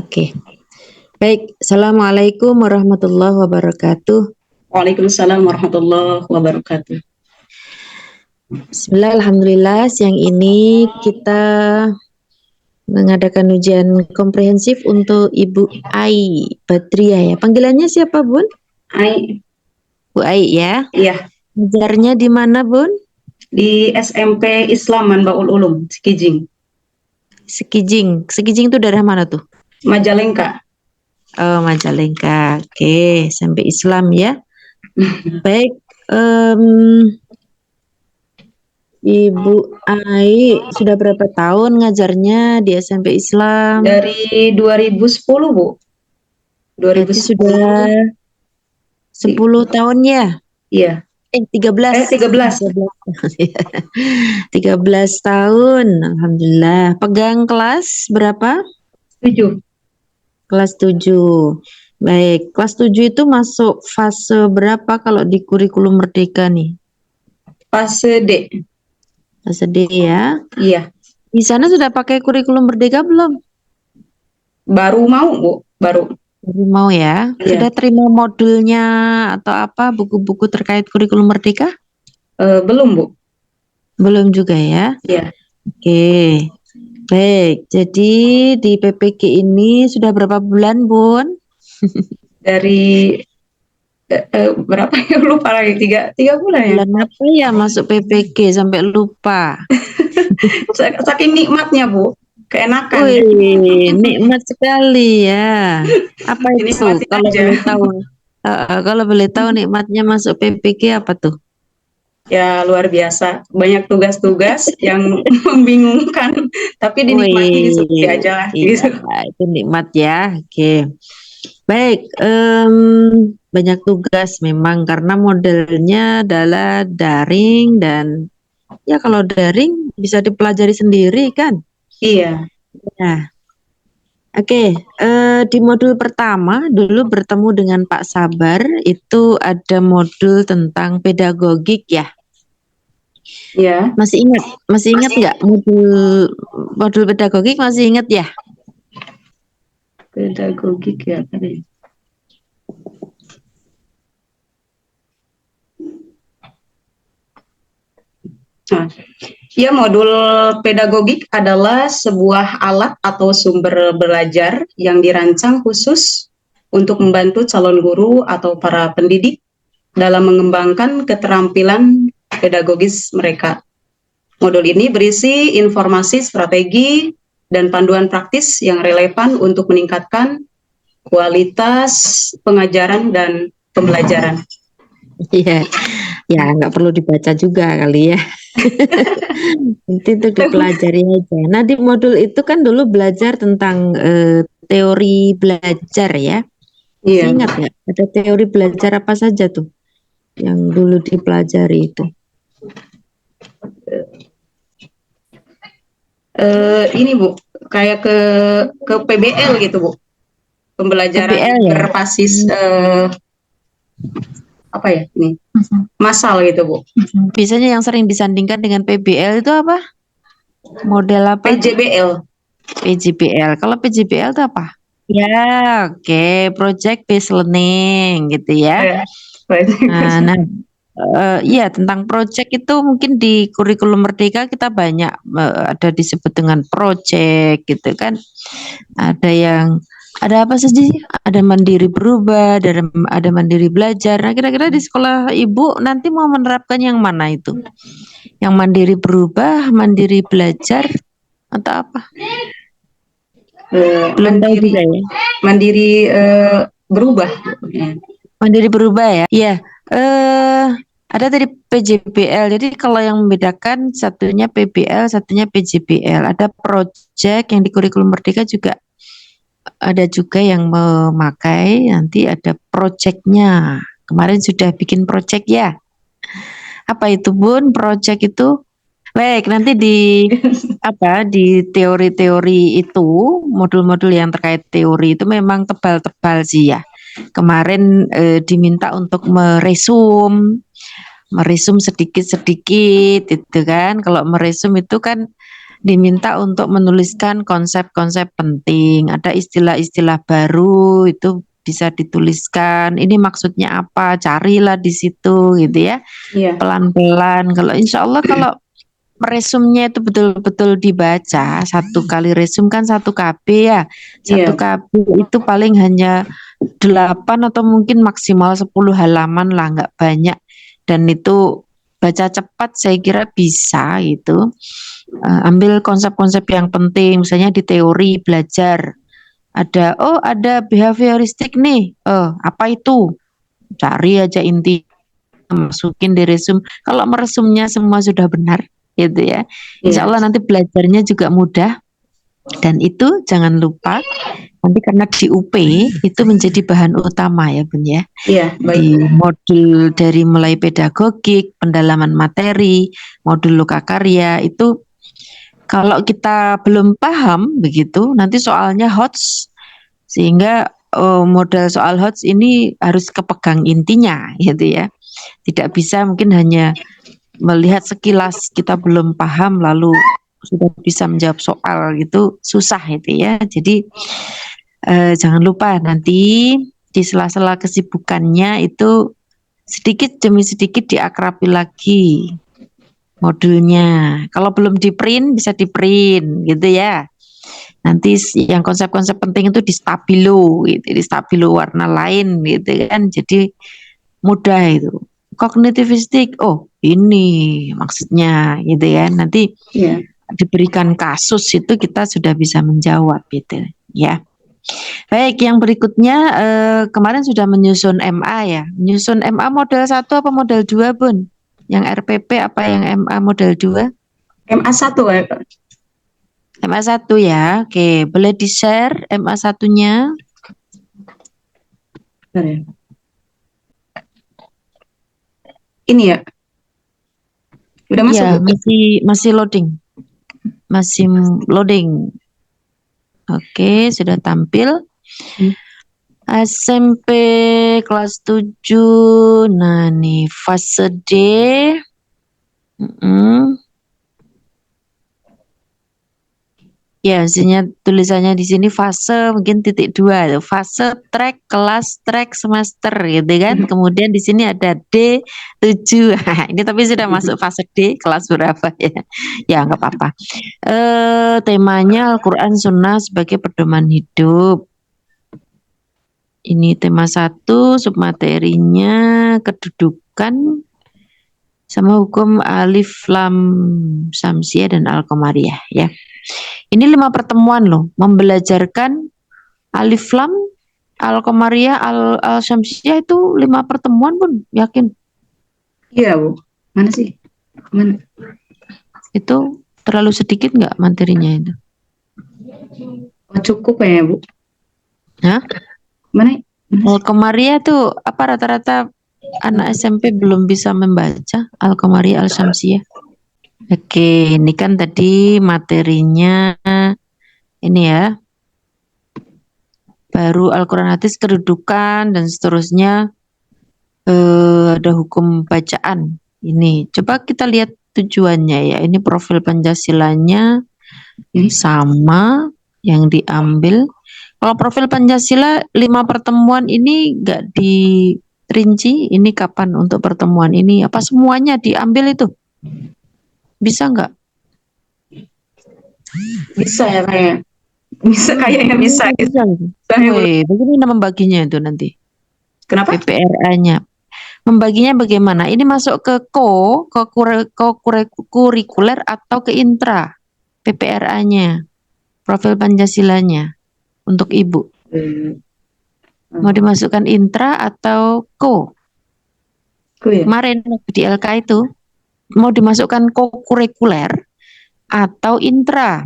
Oke, baik. Assalamualaikum warahmatullahi wabarakatuh. Waalaikumsalam warahmatullahi wabarakatuh. Bismillah, alhamdulillah. Siang ini kita mengadakan ujian komprehensif untuk Ibu Ai Badriah ya. Panggilannya siapa, Bun? Ai, Bu Ai ya. iya, Ngajarnya di mana, Bun? di SMP Islam Manbaul Ulum, Sekijing, Sekijing. Sekijing itu daerah mana tuh? Majalengka. Oh, Majalengka. Oke, sampai Islam ya. Baik, Ibu Ai sudah berapa tahun ngajarnya di SMP Islam? Dari 2010, Bu. Berarti 2010, sudah 10 tahun ya? iya. 13. 13. 13 tahun ya. 13 tahun. Alhamdulillah. Pegang kelas berapa? 7. Kelas 7. Baik, kelas 7 itu masuk fase berapa kalau di kurikulum Merdeka nih? Fase D. Fase D ya. Iya. Di sana sudah pakai kurikulum Merdeka belum? Baru mau, Bu. Baru. Baru mau ya. Iya. Sudah terima modulnya atau apa buku-buku terkait kurikulum Merdeka? Belum, Bu. Belum juga ya. Iya. Oke. Baik, jadi di PPG ini sudah berapa bulan, Bun? Dari berapa ya? Lupa lagi. 3 bulan ya. Bulan apa ya masuk PPG sampai lupa. Saking nikmatnya, Bu. Keenakan. Wih, nikmat sekali ya. Apa itu? Dinikmatin Kalau aja. boleh tahu, kalau boleh tahu nikmatnya masuk PPG apa tuh? Ya, luar biasa. Banyak tugas-tugas yang membingungkan, tapi dinikmati, disyukuri Wih, aja lah iya, gitu. itu nikmat ya. Oke. Baik, banyak tugas memang karena modelnya adalah daring dan ya kalau daring bisa dipelajari sendiri kan. Iya, Nah, oke, di modul pertama dulu bertemu dengan Pak Sabar itu ada modul tentang pedagogik ya. iya. Masih ingat nggak modul modul pedagogik masih ingat ya? Pedagogik ya kan ya. Nah, ya, modul pedagogik adalah sebuah alat atau sumber belajar yang dirancang khusus untuk membantu calon guru atau para pendidik dalam mengembangkan keterampilan pedagogis mereka. Modul ini berisi informasi strategi dan panduan praktis yang relevan untuk meningkatkan kualitas pengajaran dan pembelajaran. Iya, ya nggak perlu dibaca juga kali ya. Nanti untuk dipelajari aja. Nah di modul itu kan dulu belajar tentang teori belajar ya. Masih Iya. ingat nggak? Ada teori belajar apa saja tuh yang dulu dipelajari itu? Ini, Bu, kayak ke PBL gitu, Bu. Pembelajaran PBL ya. berbasis apa ya ini? Massal gitu, Bu. Biasanya yang sering disandingkan dengan PBL itu apa? Model apa? PJBL. PJBL. Kalau PJBL itu apa? Ya, oke, project based learning gitu ya. Nah, iya tentang project itu mungkin di kurikulum Merdeka kita banyak ada disebut dengan project gitu kan. Ada apa saja sih? Ada mandiri berubah, ada mandiri belajar. Nah, kira-kira di sekolah Ibu nanti mau menerapkan yang mana itu? Yang mandiri berubah, mandiri belajar atau apa? Belum tahu juga ya. Mandiri berubah. Mandiri berubah ya. Iya. Ada tadi PJBL. Jadi kalau yang membedakan satunya PBL, satunya PJBL. Ada project yang di kurikulum Merdeka juga ada juga yang memakai. Nanti ada projectnya. Kemarin sudah bikin project ya. Apa itu Bun? Project itu? Baik, nanti di teori-teori itu, modul-modul yang terkait teori itu memang tebal-tebal sih ya. Kemarin diminta untuk meresum sedikit-sedikit itu kan. Kalau meresum itu kan diminta untuk menuliskan konsep-konsep penting. Ada istilah-istilah baru itu bisa dituliskan. Ini maksudnya apa? Carilah di situ gitu ya. Iya. Pelan-pelan. Kalau insya Allah kalau resumnya itu betul-betul dibaca, satu kali resum kan 1 KB ya. Iya. 1 KB itu paling hanya 8 atau mungkin maksimal 10 halaman lah, nggak banyak. Dan itu baca cepat saya kira bisa gitu. Ambil konsep-konsep yang penting, misalnya di teori belajar. Ada behavioristik nih. Apa itu? Cari aja inti, masukin di resume. Kalau meresumnya semua sudah benar, gitu ya. Insya Iya. Allah nanti belajarnya juga mudah. Dan itu jangan lupa nanti karena di UP itu menjadi bahan utama ya Bun ya. Iya, Di baik. modul dari mulai pedagogik, pendalaman materi, modul lokakarya itu kalau kita belum paham begitu nanti soalnya HOTS sehingga modal soal HOTS ini harus kepegang intinya gitu ya. Tidak bisa mungkin hanya melihat sekilas kita belum paham lalu sudah bisa menjawab soal gitu susah itu ya. Jadi jangan lupa nanti di sela-sela kesibukannya itu sedikit demi sedikit diakrabi lagi modulnya. Kalau belum di print bisa di print gitu ya. Nanti yang konsep-konsep penting itu di stabilo gitu, di stabilo warna lain gitu kan. Jadi mudah itu. Kognitivistik, ini maksudnya gitu ya. Nanti Iya. diberikan kasus itu kita sudah bisa menjawab gitu ya. Baik, yang berikutnya kemarin sudah menyusun MA ya. Menyusun MA model 1 apa model 2 Bun? Yang RPP apa yang MA model 2? MA1 ya, Kak. MA 1 ya. Oke, boleh di-share MA 1-nya? Bentar ya. Ini ya. Udah masuk, Ya, Bu? masih loading. Masih loading. Oke, sudah tampil. SMP kelas 7. Nah, nih fase D. Ya, maksudnya tulisannya di sini fase mungkin titik 2, fase track kelas track semester gitu kan. Kemudian di sini ada D7. Ini tapi sudah masuk fase D kelas berapa ya? Ya nggak apa-apa. Temanya Al-Quran Sunnah sebagai pedoman hidup. Ini tema 1, submaterinya kedudukan sama hukum alif lam samsiah dan al-qamariyah ya. Ini 5 pertemuan loh, membelajarkan alif lam, al-qamariyah, al-syamsiyah itu 5 pertemuan Bun, yakin? Iya, Bu. Mana sih? Mana? Itu terlalu sedikit nggak materinya itu? Cukup ya, Bu. Hah? Mana? Al-qamariyah tuh apa rata-rata anak SMP belum bisa membaca al-qamariyah, al-syamsiyah? Oke, ini kan tadi materinya ini ya. Baru Al-Quran hadis kedudukan dan seterusnya ada hukum bacaan. Ini coba kita lihat tujuannya ya. Ini profil Pancasilanya sama yang diambil. Kalau profil Pancasila 5 pertemuan ini enggak dirinci ini kapan untuk pertemuan ini apa semuanya diambil itu? Bisa enggak? Bisa ya kayak. Bisa kayaknya bisa. Bisa. Woi, bagaimana membaginya itu nanti? Kenapa? PPRA-nya. Membaginya bagaimana? Ini masuk ke kurikuler atau ke intra PPRA-nya, profil Pancasilanya untuk ibu. Mau dimasukkan intra atau ko? Ya? Kemarin di LK itu mau dimasukkan kurikuler atau intra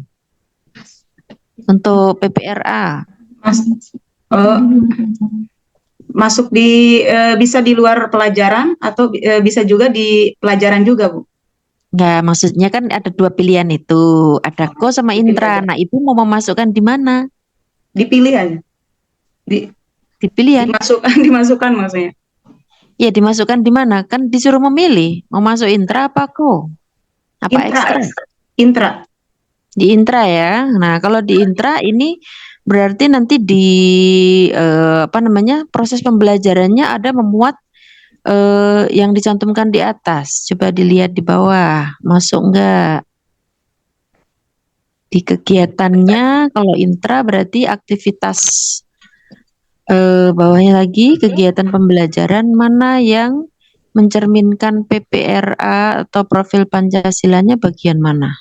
untuk PPRA. Masuk di bisa di luar pelajaran atau bisa juga di pelajaran juga, Bu? Enggak, maksudnya kan ada 2 pilihan itu, ada ko sama intra. Nah, ibu mau memasukkan di mana? Dipilih aja. Dipilih ya? Dimasukkan maksudnya. Ya, dimasukkan di mana? Kan disuruh memilih, mau masuk intra apa ko? Apa Intra. ekstra? Intra. Di intra ya. Nah, kalau di intra ini berarti nanti di apa namanya proses pembelajarannya ada memuat yang dicantumkan di atas. Coba dilihat di bawah, masuk enggak? Di kegiatannya kalau intra berarti aktivitas bawahnya lagi kegiatan pembelajaran mana yang mencerminkan PPRA atau profil Pancasilanya bagian mana?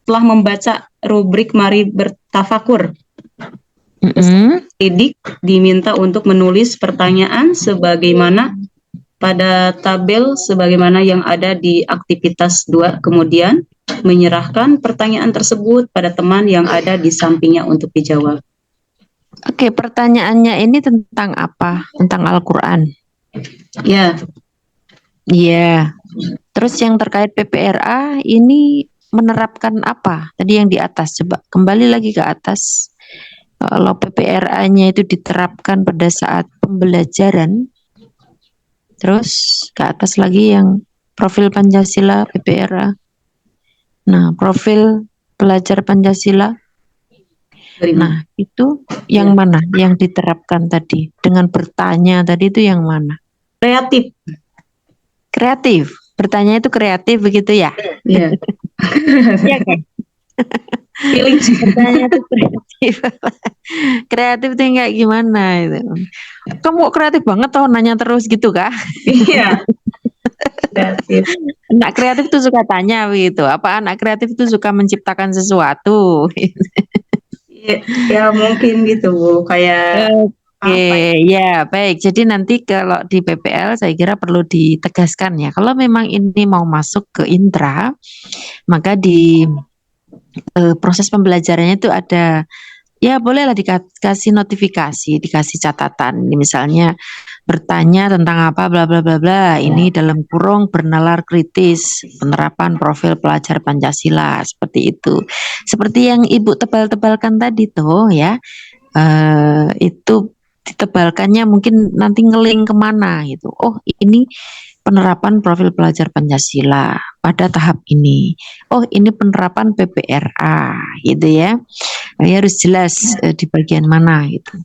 Setelah membaca rubrik Mari Bertafakur, Mm-mm. didik diminta untuk menulis pertanyaan sebagaimana pada tabel sebagaimana yang ada di aktivitas 2, kemudian menyerahkan pertanyaan tersebut pada teman yang ada di sampingnya untuk dijawab. Oke, pertanyaannya ini tentang apa? Tentang Al-Quran. Ya, Iya. Terus yang terkait PPRA ini menerapkan apa? Tadi yang di atas, coba kembali lagi ke atas. Kalau PPRA-nya itu diterapkan pada saat pembelajaran, terus ke atas lagi yang profil Pancasila PPRA. Nah, profil pelajar Pancasila. Nah, itu yang mana yang diterapkan tadi? Dengan bertanya tadi itu yang mana? kreatif. Kreatif. Bertanya itu kreatif begitu ya? Ya, Iya kan? feeling sih. Bertanya itu kreatif. Kreatif itu yang kayak gimana itu? Kamu kok kreatif banget toh nanya terus gitu kah? Iya, kreatif. Anak kreatif tuh suka tanya begitu. Apa anak kreatif tuh suka menciptakan sesuatu? Ya, ya mungkin gitu Bu, kayak Oke, apa ya? ya baik. Jadi nanti kalau di PPL saya kira perlu ditegaskan ya. Kalau memang ini mau masuk ke intra, maka di proses pembelajarannya itu ada ya bolehlah dikasih notifikasi, dikasih catatan. Ini misalnya bertanya tentang apa bla bla bla bla. Ini dalam kurung bernalar kritis penerapan profil pelajar Pancasila seperti itu. Seperti yang Ibu tebal-tebalkan tadi tuh ya. Itu ditebalkannya mungkin nanti ngeling kemana gitu. Oh ini penerapan profil pelajar Pancasila pada tahap ini. Oh ini penerapan PPRA gitu ya. Nah, ya harus jelas di bagian mana gitu.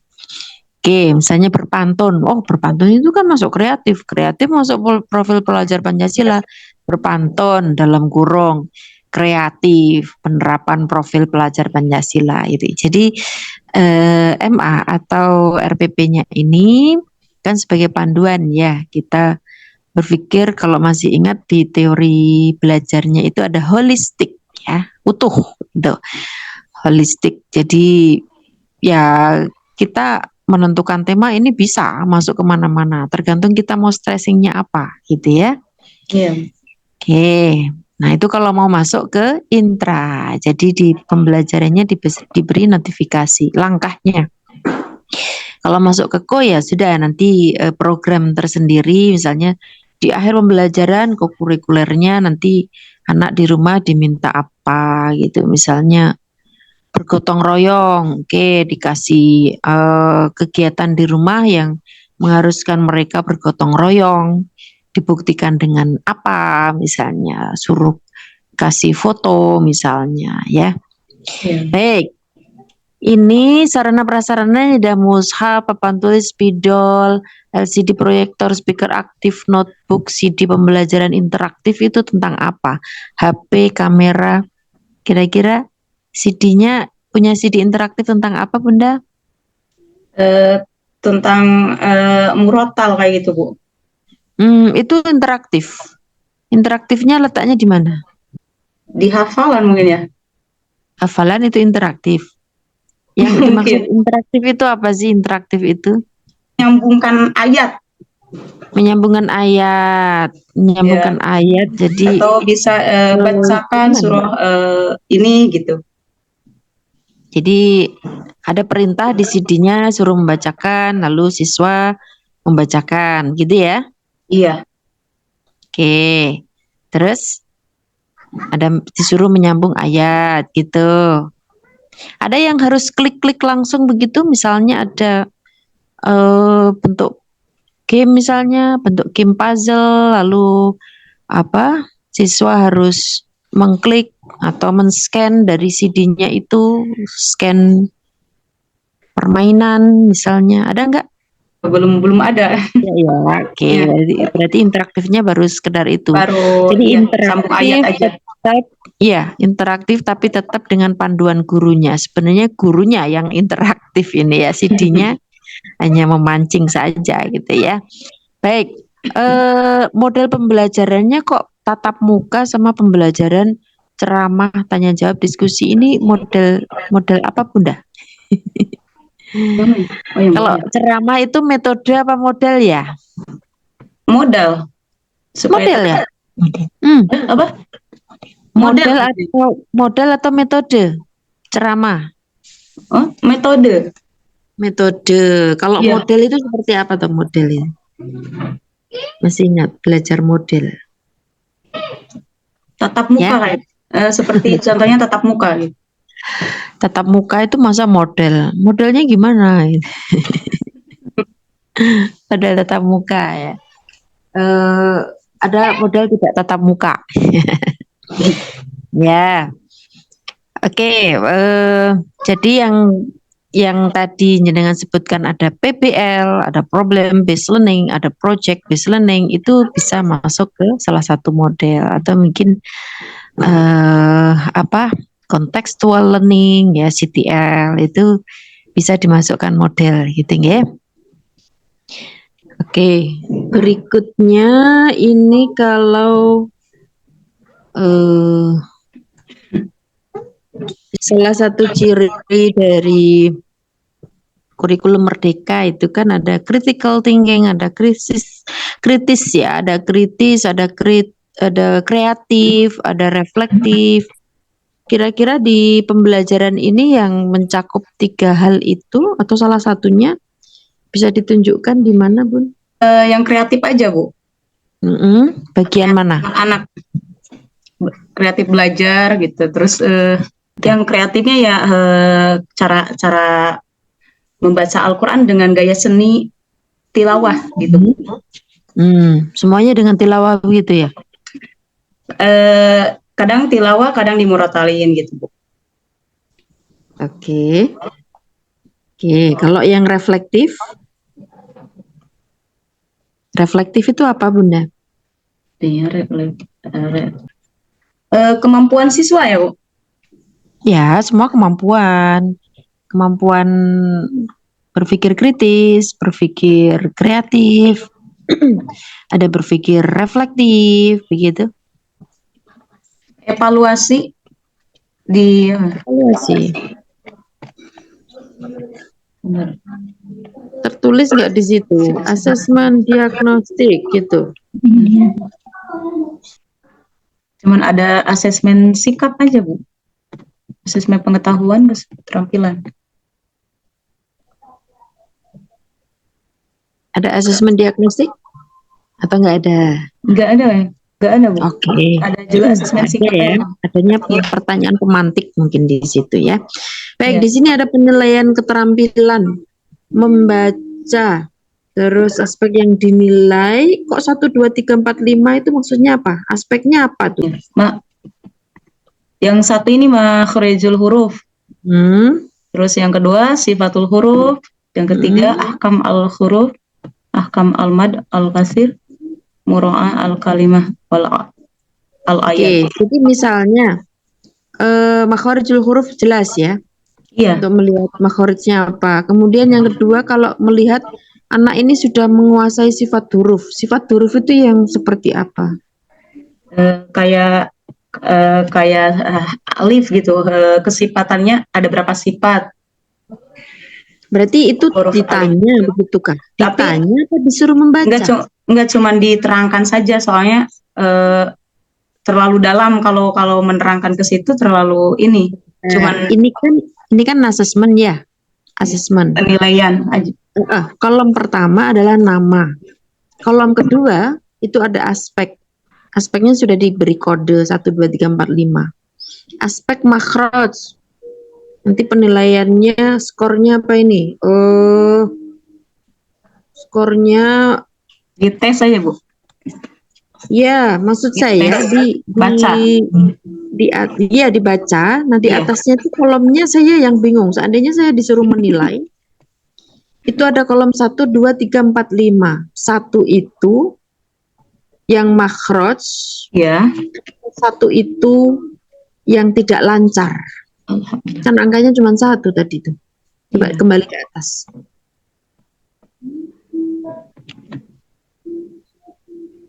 Oke, misalnya berpantun. Oh, berpantun itu kan masuk kreatif. Kreatif masuk profil pelajar Pancasila. Berpantun dalam kurung kreatif penerapan profil pelajar Pancasila itu. Jadi MA atau RPP-nya ini kan sebagai panduan ya kita berpikir kalau masih ingat di teori belajarnya itu ada holistik ya utuh gitu holistik. Jadi ya kita menentukan tema ini bisa masuk kemana-mana tergantung kita mau stressingnya apa gitu ya. Iya. Oke, nah itu kalau mau masuk ke intra, jadi di pembelajarannya diberi notifikasi langkahnya. Kalau masuk ke ko ya sudah nanti program tersendiri, misalnya di akhir pembelajaran kokurikulernya nanti anak di rumah diminta apa gitu, misalnya bergotong royong, oke dikasih kegiatan di rumah yang mengharuskan mereka bergotong royong, dibuktikan dengan apa, misalnya suruh kasih foto misalnya ya. Iya. Baik, ini sarana prasarana ada mushaf, papan tulis, spidol, LCD proyektor, speaker aktif, notebook, CD pembelajaran interaktif itu tentang apa? HP, kamera, kira-kira CD-nya punya CD interaktif tentang apa Bunda? Tentang murotal kayak gitu Bu. Itu interaktif. Interaktifnya letaknya di mana? Di hafalan mungkin ya. Hafalan itu interaktif. Yang dimaksud Mungkin interaktif itu apa sih interaktif itu? menyambungkan ayat Menyambungkan ya, ayat. Jadi atau bisa bacakan gimana? surah ini gitu. Jadi ada perintah di CD-nya suruh membacakan, lalu siswa membacakan, gitu ya? Iya. Oke. Terus ada disuruh menyambung ayat, gitu. Ada yang harus klik-klik langsung begitu, misalnya ada bentuk game misalnya, bentuk game puzzle, lalu apa? Siswa harus mengklik atau men-scan dari CD-nya itu, scan permainan misalnya, ada nggak? Belum ada. Ya, ya, oke. Ya, Berarti interaktifnya baru sekedar itu. baru Jadi ya sambung ayat aja. interaktif tapi tetap dengan panduan gurunya. Sebenarnya gurunya yang interaktif ini ya, CD-nya hanya memancing saja gitu ya. Baik, model pembelajarannya kok tatap muka sama pembelajaran ceramah, tanya jawab, diskusi ini model apa Bunda? Yang mana? Oh, yang Kalau bawah ya. ceramah itu metode apa model ya? Modal supaya Model ya? tetap Hmm, apa? Model. model atau metode ceramah? Oh, metode. Metode. Kalau Iya, model itu seperti apa tuh modelnya? Masih ingat belajar model? tatap muka Ya, kayak seperti contohnya tatap muka gitu. tatap muka itu masa model? Modelnya gimana? Pada tatap muka ya. Ada model tidak tatap muka. Ya, oke. Jadi yang tadi jenengan sebutkan ada PBL, ada problem based learning, ada project based learning, itu bisa masuk ke salah satu model atau mungkin apa contextual learning ya, CTL itu bisa dimasukkan model gitu ya. Oke, berikutnya ini kalau salah satu ciri dari kurikulum merdeka itu kan ada critical thinking, ada kritis ya, ada kritis, ada kreatif, ada reflektif. Kira-kira di pembelajaran ini yang mencakup 3 hal itu atau salah satunya bisa ditunjukkan di mana, Bun? Yang kreatif aja, Bu. Bagian mana? Anak kreatif belajar gitu. Terus yang kreatifnya ya cara membaca Al-Quran dengan gaya seni tilawah gitu. Semuanya dengan tilawah gitu ya? Kadang tilawah, kadang dimurotalin gitu, Bu. Oke. Kalau yang reflektif itu apa, Bunda? Kemampuan siswa ya, Bu? Ya, semua kemampuan berpikir kritis, berpikir kreatif, ada berpikir reflektif, begitu. Evaluasi di Evaluasi. Tertulis nggak di situ? Asesmen diagnostik gitu. Cuman ada asesmen sikap aja, Bu. Asesmen pengetahuan, keterampilan. Ada asesmen diagnostik atau nggak ada? Nggak ada, ya? Nggak ada, Bu. Oke. Ada juga asesmen Ada sikap ya. aja. Adanya pertanyaan pemantik mungkin di situ ya. Baik, Ya. di sini ada penilaian keterampilan membaca. Terus aspek yang dinilai kok 1, 2, 3, 4, 5 itu maksudnya apa? Aspeknya apa tuh? Ya. Yang satu ini makhrajul huruf. Terus yang kedua sifatul huruf. Yang ketiga ahkam al-huruf, ahkam al-mad al-kasir, mura'ah al-kalimah wal al-ayat. Oke, jadi misalnya makharijul huruf jelas ya. Iya. Untuk melihat makharijnya apa. Kemudian yang kedua kalau melihat anak ini sudah menguasai sifat huruf. Sifat huruf itu yang seperti apa? Kayak alif gitu. Kesifatannya ada berapa sifat? Berarti itu Huruf ditanya alif. begitu kan? Tapi Ditanya atau disuruh membaca? Enggak cuma diterangkan saja, soalnya terlalu dalam kalau menerangkan ke situ terlalu ini. Cuman ini kan asesmen ya. Asesmen. Penilaian aja. Kolom pertama adalah nama. Kolom kedua itu ada aspek. Aspeknya sudah diberi kode 1, 2, 3, 4, 5. Aspek makhraj. Nanti penilaiannya, skornya apa ini? Skornya dites aja, Bu. Ya, maksud saya Baca. iya dibaca. Nah di Iya. atasnya itu kolomnya saya yang bingung. Seandainya saya disuruh menilai, itu ada kolom 1, 2, 3, 4, 5. Satu itu yang makhraj, Ya. satu itu yang tidak lancar. Alhamdulillah. Kan angkanya cuma satu tadi tuh. Coba Iya. kembali ke atas.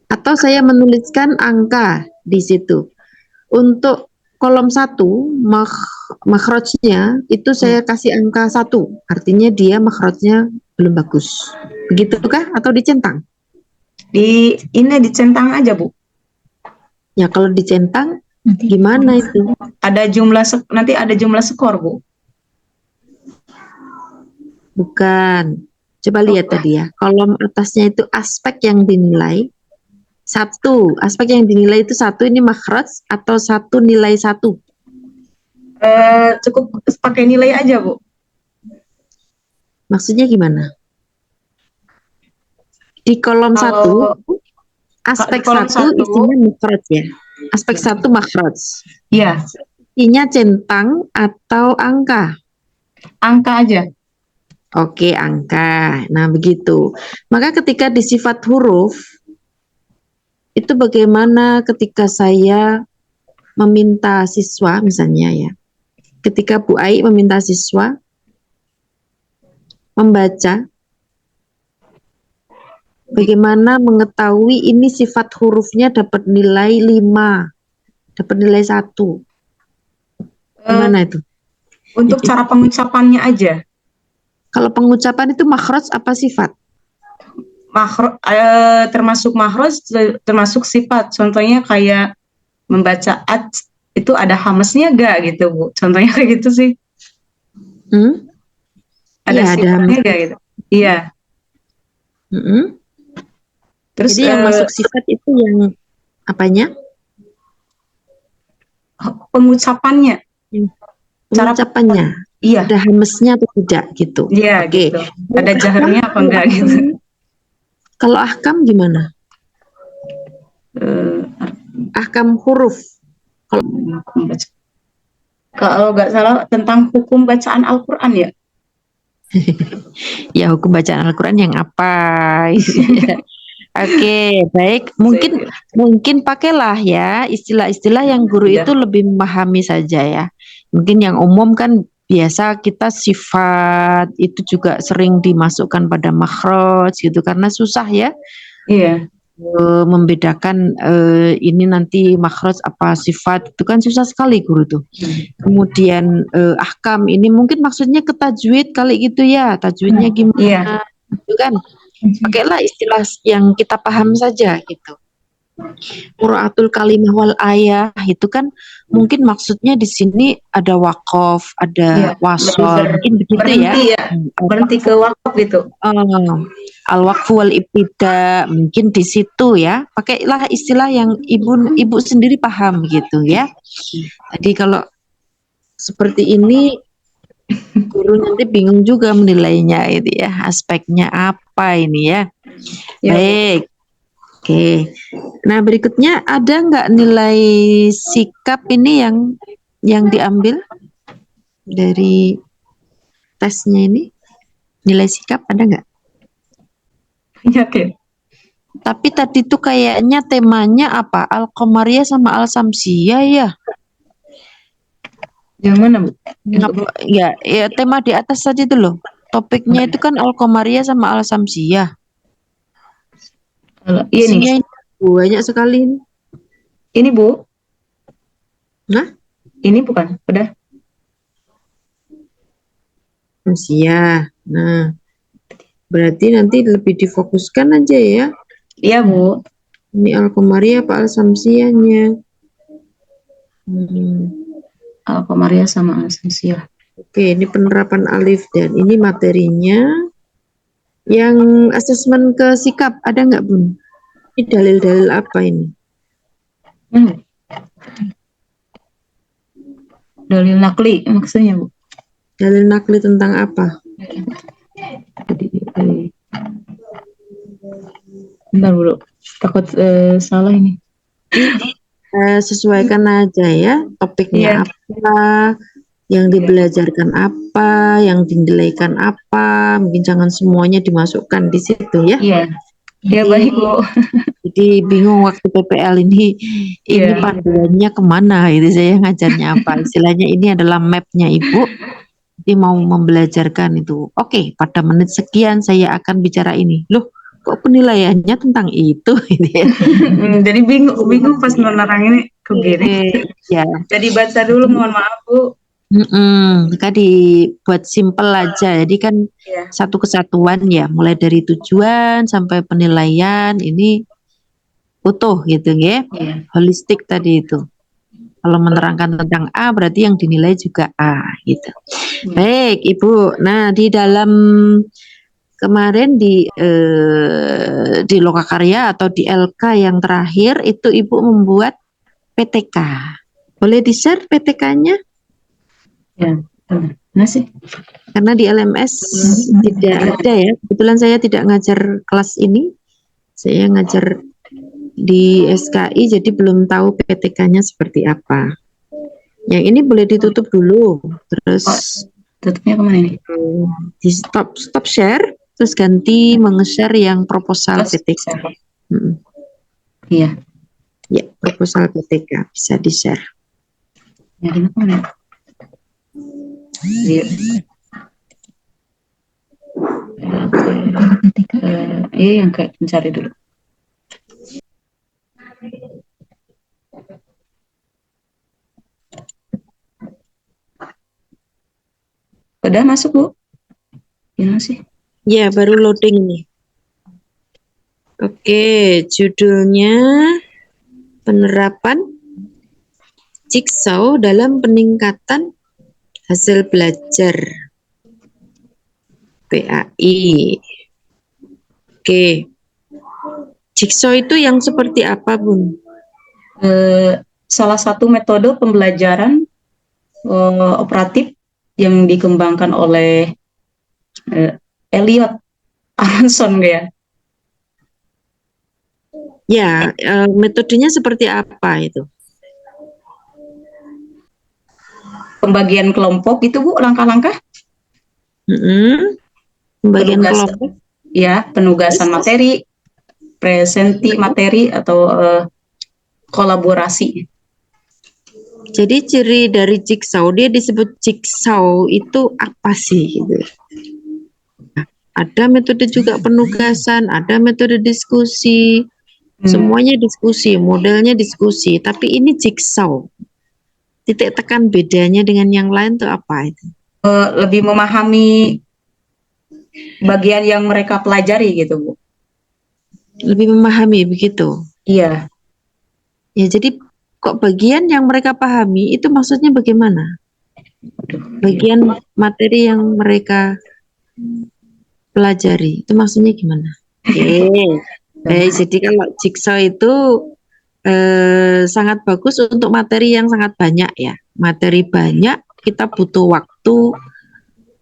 Atau saya menuliskan angka di situ. Untuk kolom 1, makhrajnya itu saya kasih angka 1. Artinya dia makhrajnya belum bagus. Begitukah? Atau dicentang? Ini dicentang aja, Bu. Ya kalau dicentang, gimana itu? Nanti ada jumlah skor, Bu. Bukan. Coba lihat Oh, tadi ya. Kolom atasnya itu aspek yang dinilai. Satu, aspek yang dinilai itu satu, ini makhraj atau satu nilai satu. cukup pakai nilai aja, Bu. Maksudnya gimana? Di kolom Kalau 1, aspek di kolom 1 1, isinya makhraj ya. Aspek 1 makhraj. ya, Isinya centang atau angka. angka aja. Oke, angka. Nah, begitu. Maka ketika di sifat huruf, itu bagaimana ketika saya meminta siswa misalnya ya. Ketika Bu Ai meminta siswa membaca, bagaimana mengetahui ini sifat hurufnya dapat nilai 5, dapat nilai 1. Eh, Gimana itu? untuk cara pengucapannya aja. Kalau pengucapan itu makhraj apa sifat? Termasuk makhraj, termasuk sifat. Contohnya kayak membaca at itu ada hamesnya gak gitu, Bu. Contohnya kayak gitu sih. Ada Iya, ada sifatnya hamas. gak gitu. Iya. Terus Jadi yang masuk sifat itu yang apanya? pengucapannya. Cara Pengucapannya. Iya. Ada hamesnya atau tidak gitu. Iya, Oke. gitu. Ada jaharnya apa enggak gitu. Kalau ahkam gimana? Eh, Ahkam huruf. Kalau nggak salah tentang hukum bacaan Al-Quran ya. Ya hukum bacaan Al-Quran yang apa? Oke, baik. Mungkin pakailah ya istilah-istilah yang guru Iya. itu lebih memahami saja ya. Mungkin yang umum kan biasa kita sifat itu juga sering dimasukkan pada makhraj gitu karena susah ya Iya. membedakan ini nanti makhraj apa sifat itu kan susah sekali guru tuh. Kemudian ahkam ini mungkin maksudnya ke tajwid kali gitu ya. Tajwidnya gimana? Iya. Itu kan pakailah istilah yang kita paham saja gitu. Mura'atul kalimah wal ayah itu kan mungkin maksudnya di sini ada waqaf, ada wasol, mungkin begitu berhenti ya. Berhenti ke wakaf itu. Al-waqfu wal ibtida mungkin di situ ya. Pakailah istilah yang ibu sendiri paham gitu ya. Jadi kalau seperti ini guru nanti bingung juga menilainya itu ya, aspeknya apa ini ya. Baik. Oke. Nah, berikutnya ada nggak nilai sikap ini yang diambil dari tesnya ini? Nilai sikap ada nggak? Yakin. Tapi tadi tuh kayaknya temanya apa? Al-Qamariyah sama Al-Samsiyah ya? Yang mana, Bu? Ya, tema di atas tadi itu loh. Topiknya itu kan Al-Qamariyah sama Al-Samsiyah. Isinya banyak sekali. Ini, Bu. Nah? Ini bukan, udah. Samsiyah. Nah, berarti nanti lebih difokuskan aja ya. Iya, Bu. Ini Al-Qamariyah apa Al-Samsiyahnya? Al-Qamariyah sama Al-Samsiyah. Oke, ini penerapan alif dan ini materinya. Yang asesmen ke sikap ada nggak, Bun? Ini dalil-dalil apa ini? Dalil nakli maksudnya, Bu. Dalil nakli tentang apa? Bentar dulu. takut salah ini. Sesuaikan aja ya topiknya Iya. apa, yang dibelajarkan apa, yang dinilaikan apa, mungkin jangan semuanya dimasukkan di situ ya. Iya. Ya Jadi- baik Bu. Jadi bingung waktu PPL ini Iya. panduannya kemana itu, saya ngajarnya apa, istilahnya ini adalah mapnya Ibu. Jadi mau membelajarkan itu, oke, pada menit sekian saya akan bicara ini, loh kok penilaiannya tentang itu gitu ya. Jadi bingung pas menerang ini kok gini. Ya. Jadi baca dulu, mohon maaf Bu. Maka dibuat simple aja. Jadi kan Iya. satu kesatuan ya, mulai dari tujuan sampai penilaian ini utuh gitu ya. Iya. Holistik tadi itu. Kalau menerangkan tentang A berarti yang dinilai juga A gitu. Iya. Baik Ibu. Nah di dalam kemarin di Lokakarya atau di LK yang terakhir itu Ibu membuat PTK. Boleh di-share PTK-nya? Ya. Nah sih. Karena di LMS tidak ada ya. Kebetulan saya tidak ngajar kelas ini. Saya ngajar di SKI jadi belum tahu PTK-nya seperti apa. Yang ini boleh ditutup dulu. Terus Tutupnya kemana ini? di stop share, terus ganti menge-share yang proposal PTK. Iya. Ya, proposal PTK bisa di-share. Ya, ini kemana? Iya. Iya yang kayak mencari dulu. Udah masuk Bu? Gimana sih? Ya, baru loading nih. Oke, judulnya penerapan Jigsaw dalam peningkatan hasil belajar PAI. Oke, Jigsaw itu yang seperti apa, Bun? Salah satu metode pembelajaran operatif yang dikembangkan oleh Elliot Aronson ya. Ya, metodenya seperti apa itu? Pembagian kelompok itu Bu, langkah-langkah? Pembagian kelompok. Ya, penugasan materi, presenti materi atau kolaborasi. Jadi ciri dari Jigsaw, dia disebut Jigsaw itu apa sih? Gitu. Ada metode juga penugasan, ada metode diskusi, semuanya diskusi, modelnya diskusi. Tapi ini Jigsaw. Titik tekan bedanya dengan yang lain tuh apa itu? Lebih memahami bagian yang mereka pelajari gitu Bu. Lebih memahami begitu? Iya. Ya jadi kok bagian yang mereka pahami itu maksudnya bagaimana? Bagian materi yang mereka pelajari itu maksudnya gimana? Jadi kalau Jigsaw itu sangat bagus untuk materi yang sangat banyak ya. Materi banyak, kita butuh waktu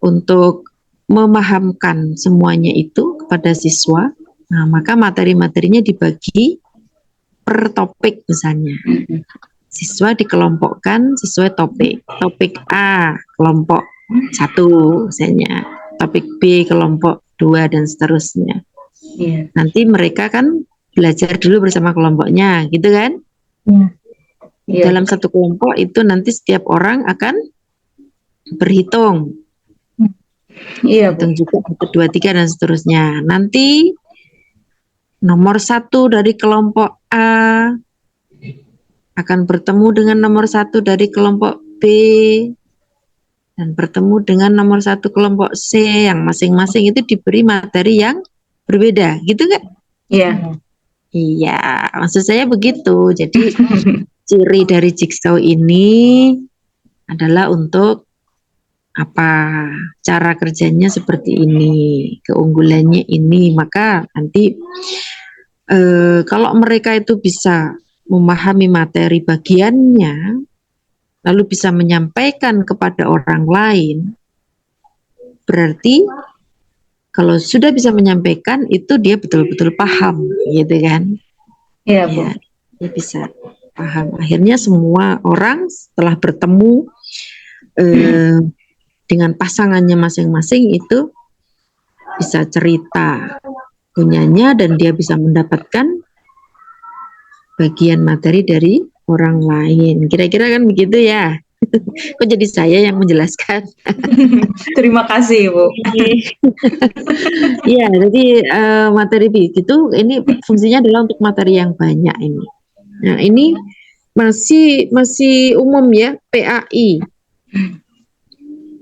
untuk memahamkan semuanya itu kepada siswa. Nah, maka materi-materinya dibagi per topik misalnya. Siswa dikelompokkan sesuai topik. Topik A kelompok 1 misalnya. Topik B kelompok 2 dan seterusnya. Iya. Nanti mereka kan belajar dulu bersama kelompoknya, gitu kan? Iya. Dalam satu kelompok itu nanti setiap orang akan berhitung. Iya, hitung juga 1, 2, 3 dan seterusnya. Nanti nomor 1 dari kelompok A akan bertemu dengan nomor 1 dari kelompok B dan bertemu dengan nomor 1 kelompok C yang masing-masing itu diberi materi yang berbeda, gitu kan? Iya. Iya, maksud saya begitu. Jadi ciri dari Jigsaw ini adalah untuk apa, cara kerjanya seperti ini, keunggulannya ini. Maka nanti kalau mereka itu bisa memahami materi bagiannya, lalu bisa menyampaikan kepada orang lain, berarti kalau sudah bisa menyampaikan itu dia betul-betul paham, gitu kan? Iya, Bu. Ya, dia bisa paham. Akhirnya semua orang setelah bertemu eh, dengan pasangannya masing-masing itu bisa cerita punyanya dan dia bisa mendapatkan bagian materi dari orang lain. Kira-kira kan begitu ya. Kok jadi saya yang menjelaskan? Terima kasih, Bu. Iya, jadi materi itu ini fungsinya adalah untuk materi yang banyak ini. Nah, ini masih umum ya, PAI.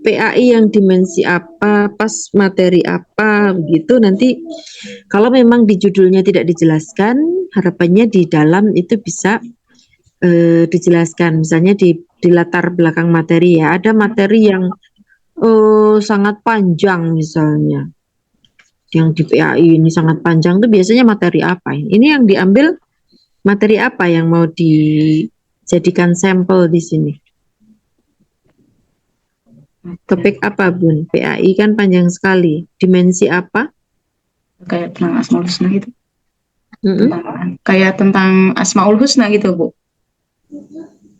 PAI yang dimensi apa, pas materi apa, begitu nanti kalau memang di judulnya tidak dijelaskan, harapannya di dalam itu bisa dijelaskan. Misalnya di latar belakang materi ya, ada materi yang sangat panjang misalnya. Yang di PAI ini sangat panjang itu biasanya materi apa? Ini yang diambil materi apa yang mau dijadikan sampel di sini? Topik apa, Bun? PAI kan panjang sekali. Dimensi apa? Kayak tentang Asmaul Husna gitu. Mm-mm. Kayak tentang Asmaul Husna gitu, Bu.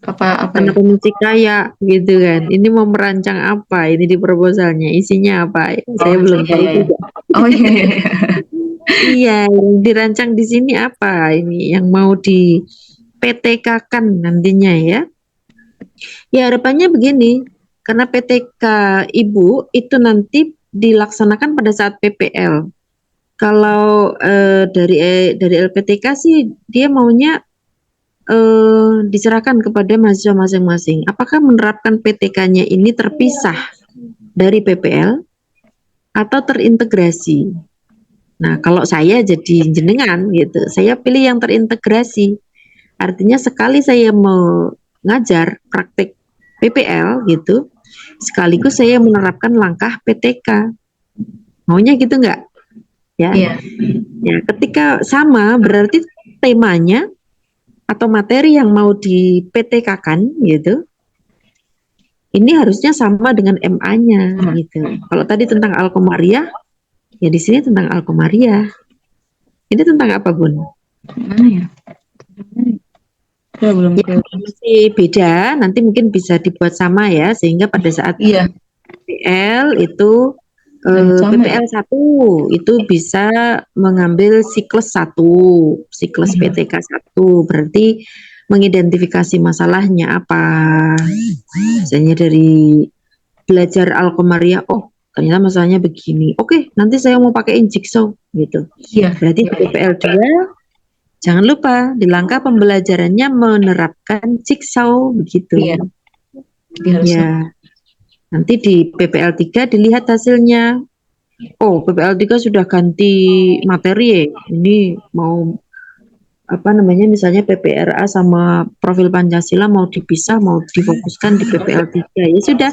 Apa ya? Anak musik kaya gitu kan. Ini mau merancang apa? Ini di proposalnya. Isinya apa? Saya belum tahu iya. juga. Oh iya, iya. Iya, yang dirancang di sini apa? Ini yang mau di PTK-kan nantinya ya. Ya harapannya begini, karena PTK Ibu itu nanti dilaksanakan pada saat PPL. Kalau dari LPTK sih dia maunya diserahkan kepada mahasiswa masing-masing. Apakah menerapkan PTK-nya ini terpisah dari PPL atau terintegrasi? Nah, kalau saya jadi jenengan gitu, saya pilih yang terintegrasi. Artinya sekali saya mengajar praktek PPL gitu, sekaligus saya menerapkan langkah PTK. Maunya gitu nggak? Ya. Iya. Ya, ketika sama berarti temanya atau materi yang mau di PTK-kan gitu, ini harusnya sama dengan MA-nya gitu. Kalau tadi tentang Alkomaria, ya di sini tentang Alkomaria. Ini tentang apa, Bun? Mana ya? Saya belum Ya, masih beda, nanti mungkin bisa dibuat sama ya, sehingga pada saat Iya, PPL itu sama ya. PPL 1 itu bisa mengambil siklus 1, siklus PTK 1, berarti mengidentifikasi masalahnya apa. Misalnya dari belajar Alkomaria, oh ternyata masalahnya begini. Oke, nanti saya mau pakaiin jigsaw gitu. Iya. Berarti di PPL 2 jangan lupa di langkah pembelajarannya menerapkan jigsaw begitu. Iya. Jadi harus Ya, nanti di PPL 3 dilihat hasilnya. Oh, PPL 3 sudah ganti materi ya. Ini mau apa namanya misalnya PPRA sama profil Pancasila mau dipisah, mau difokuskan di PPL 3. Ya sudah,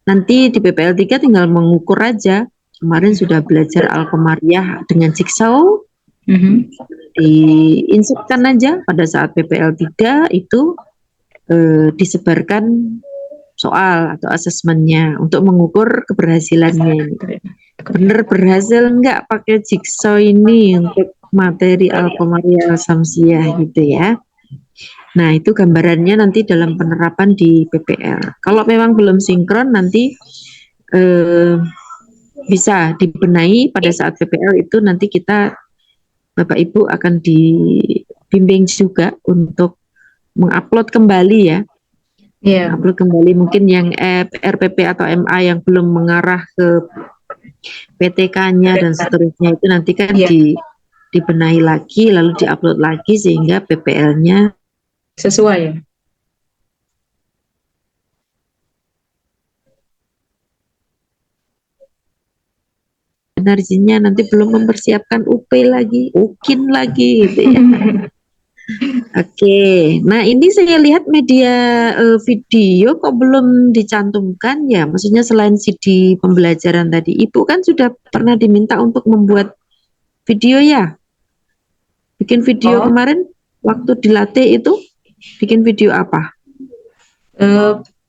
nanti di PPL 3 tinggal mengukur aja. Kemarin sudah belajar Alkomariah dengan jigsaw, diinsertkan aja pada saat PPL 3 itu disebarkan soal atau asesmennya untuk mengukur keberhasilannya. Bener berhasil nggak pakai jigsaw ini untuk materi Alkomaria Samsiah gitu ya. Nah itu gambarannya nanti dalam penerapan di PPL. Kalau memang belum sinkron nanti bisa dibenahi pada saat PPL itu nanti kita Bapak Ibu akan dibimbing juga untuk mengupload kembali ya. Iya. Upload kembali mungkin yang RPP atau MA yang belum mengarah ke PTK-nya dan seterusnya itu nanti kan Iya. dibenahi lagi lalu diupload lagi sehingga PPL-nya Sesuai ya. energinya nanti belum mempersiapkan UP lagi, UKIN lagi gitu ya. Oke, nah ini saya lihat media video kok belum dicantumkan ya, maksudnya selain CD pembelajaran tadi, Ibu kan sudah pernah diminta untuk membuat video ya, bikin video kemarin waktu dilatih itu, bikin video apa?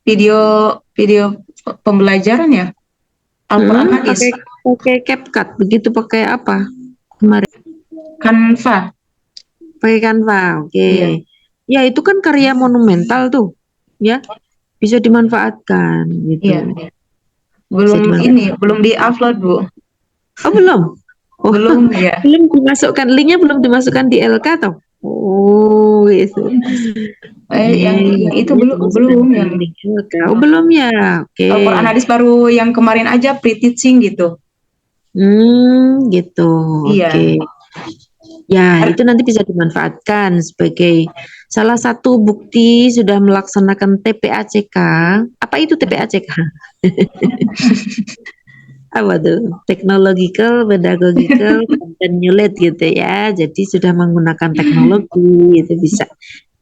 Video video pembelajaran ya. Al-Quran hadis. Pakai CapCut, begitu pakai apa kemarin? Canva. pakai Canva. Oke. Iya, Ya, itu kan karya monumental tuh. Ya, bisa dimanfaatkan iya. gitu. Bisa dimanfaatkan. Belum di-upload, Bu. Oh, belum. Oh, Belum, ya. belum dimasukkan linknya, belum dimasukkan di LK toh. Oh, gitu. Yang itu Linknya dimasukkan belum ke yang link LK. Oh, belum ya. Oke. Quran hadis baru yang kemarin aja pre-teaching gitu. Gitu. Oke. Iya. Ya, itu nanti bisa dimanfaatkan sebagai salah satu bukti sudah melaksanakan TPACK. Apa itu TPACK? Apa tuh? Technological, pedagogical, continued gitu ya. Jadi sudah menggunakan teknologi itu bisa.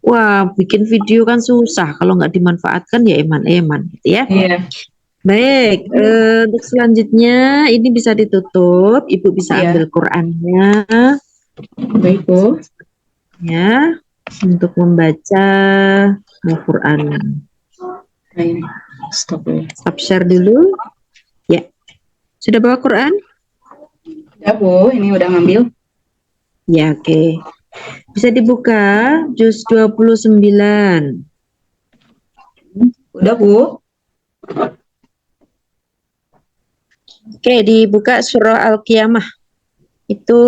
Wah, bikin video kan susah. Kalau nggak dimanfaatkan ya eman-eman gitu ya. Iya. Baik, untuk selanjutnya ini bisa ditutup. Ibu bisa Iya. ambil Qurannya Baik, Bu. ya untuk membaca Al-Quran. Nah, ini. Stop dulu. Stop share dulu. Ya, sudah bawa Quran? Ya, Bu, ini udah ngambil. Ya, oke. Bisa dibuka juz 29. Udah, Bu. Oke, dibuka surah Al-Qiyamah. Itu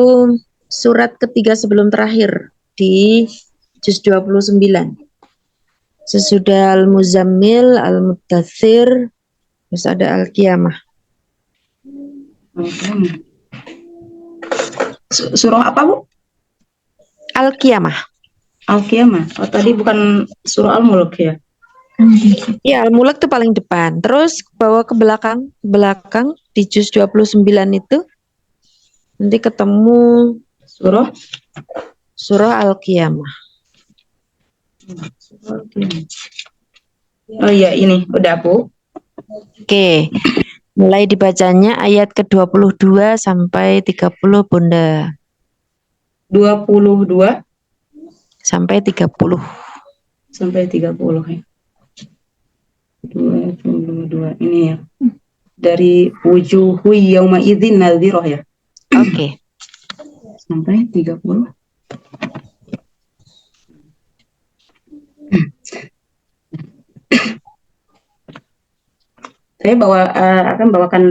surat ketiga sebelum terakhir di juz 29. Sesudah Al-Muzammil, Al-Muddathir, terus ada Al-Qiyamah. Surah apa, Bu? Al-Qiyamah. Al-Qiyamah. Oh, tadi bukan surah Al-Mulk ya? Ya, Al-Mulk itu paling depan. Terus bawa ke belakang di juz 29 itu nanti ketemu Surah Al-Qiyamah. Oh iya, ini udah, Bu. Oke. Mulai dibacanya ayat ke-22 sampai 30, Bunda. 22 Sampai 30. sampai 30 ya. 22 ini ya. Dari wujuhu yauma idzin nadhirah ya. Oke. Sampai 30. Saya akan bawakan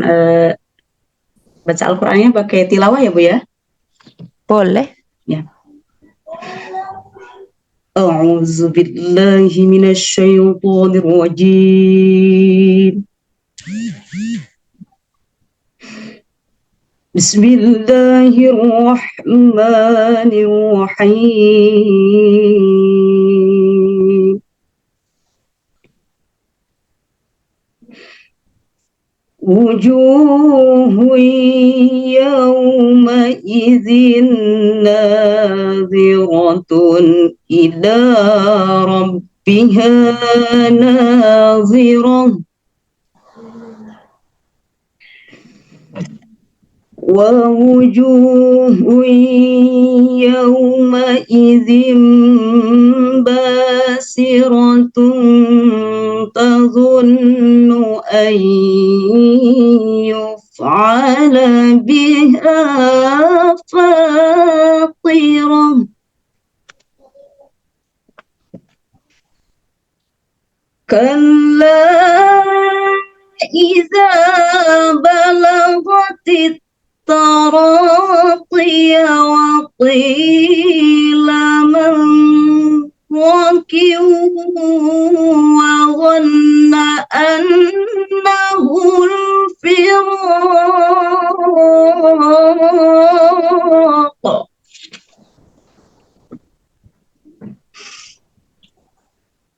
baca Al-Qur'annya pakai tilawah ya, Bu ya. Boleh. Ya. A'udzu billahi minasy syaithanir rajim. Bismillahirrahmanirrahim. Wujuhun yawma idzin nadhiratun ila rabbiha nadhirah. Wa wujuhun yawma idzin basiratun tadhunnu an yuf'ala biha faqirah. Kalla idza balagatit taraqiya wa qila man raki'u wa dhanna annahu al-firaq.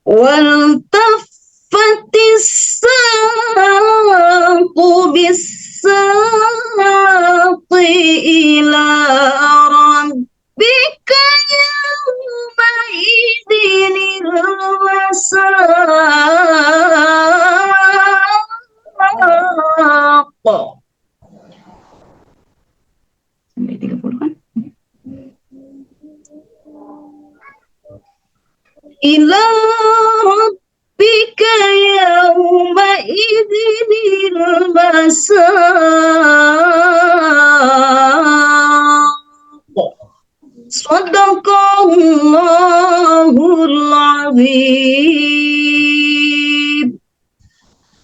والتفت الساق بالساق إلى ربك يومئذ المساق. Sampai 30 kan? Ila rabbika yawma idzinil masaq. Sadaqallahu Sadaqallahul azim.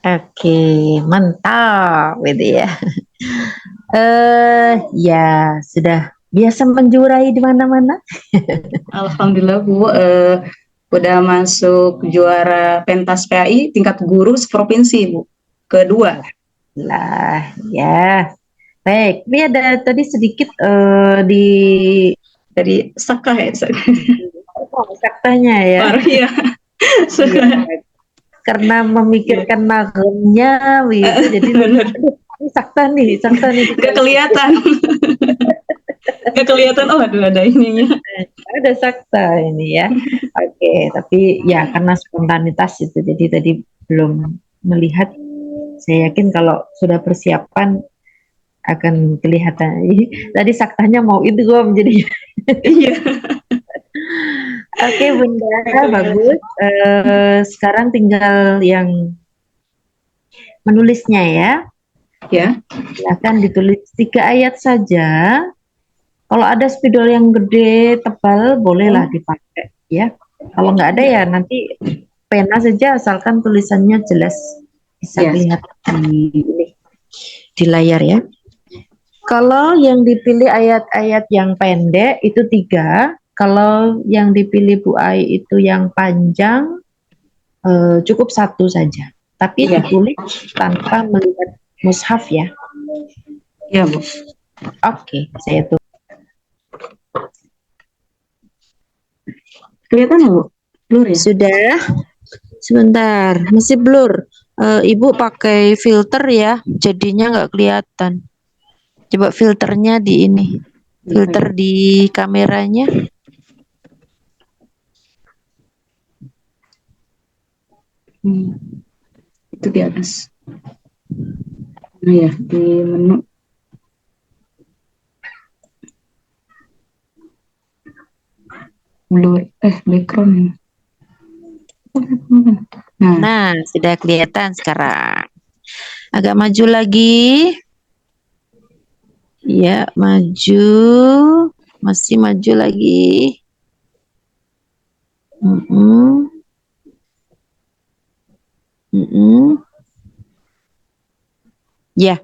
Oke, mantap gitu ya. Ya sudah biasa menjuarai di mana-mana. Alhamdulillah Bu, udah masuk juara pentas PAI tingkat guru seprovinsi Bu, kedua. Lah, ya. Baik, ini ada tadi sedikit di Dari Sakah ya, faktanya ya. Parah ya. Iya, karena memikirkan nagemnya gitu, jadi Bener. ini sakta nih Nggak kelihatan. Nggak kelihatan, oh aduh ada ininya. ada sakta ini ya. Oke, tapi ya karena spontanitas itu, jadi tadi belum melihat. Saya yakin kalau sudah persiapan akan kelihatan. Tadi saktanya mau itu gue menjadi. Iya. Oke Bunda, bagus. Sekarang tinggal yang menulisnya ya. Ya. Silakan ditulis 3 ayat saja. Kalau ada spidol yang gede, tebal, bolehlah dipakai ya. Kalau nggak ada ya nanti pena saja, asalkan tulisannya jelas bisa Ya. kelihatan di layar ya. Kalau yang dipilih ayat-ayat yang pendek itu 3. Kalau yang dipilih Bu Ai itu yang panjang, cukup 1 saja. Tapi Ya. ditulis tanpa melihat mushaf ya. Ya Bu. Oke, saya tulis. Kelihatan nggak Bu? Blur ya? Sudah. Sebentar, masih blur. Ibu pakai filter ya, jadinya nggak kelihatan. Coba filternya di ini, filter di kameranya. Itu di atas. Nah ya, di menu. Blur, background. Nah, sudah kelihatan sekarang. Agak maju lagi. Ya, maju. Masih maju lagi. Ya.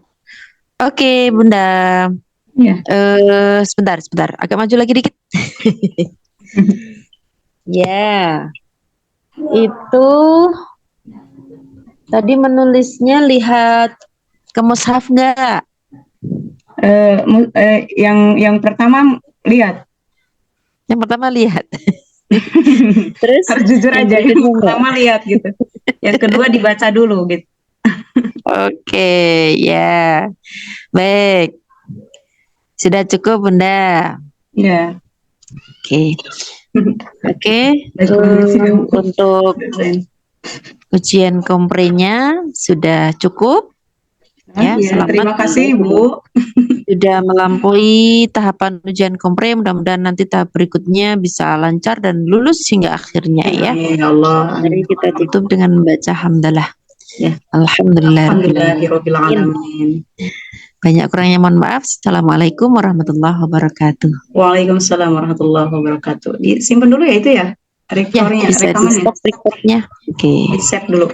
Oke, Bunda. Ya. Sebentar. Agak maju lagi dikit. Ya. Itu tadi menulisnya lihat ke mushaf nggak? Yang pertama lihat. Yang pertama lihat. Terus harus jujur aja, yang pertama lihat gitu. Yang kedua dibaca dulu gitu. Oke, ya. Baik. Sudah cukup, Bunda? Ya. Oke. Untuk ujian komprenya sudah cukup. Ya, selamat. Terima kasih Bu. Sudah melampaui tahapan ujian kompre, mudah-mudahan nanti tahap berikutnya bisa lancar dan lulus hingga akhirnya ya. Ya Allah. Mari kita tutup dengan membaca hamdalah. Ya. Alhamdulillahirabbil alamin. Banyak kurangnya mohon maaf. Assalamualaikum warahmatullahi wabarakatuh. Waalaikumsalam warahmatullahi wabarakatuh. Disimpan dulu ya itu ya, rektornya, ya, bisa rekamannya. Di-stop recordnya. Oke. Di-save dulu.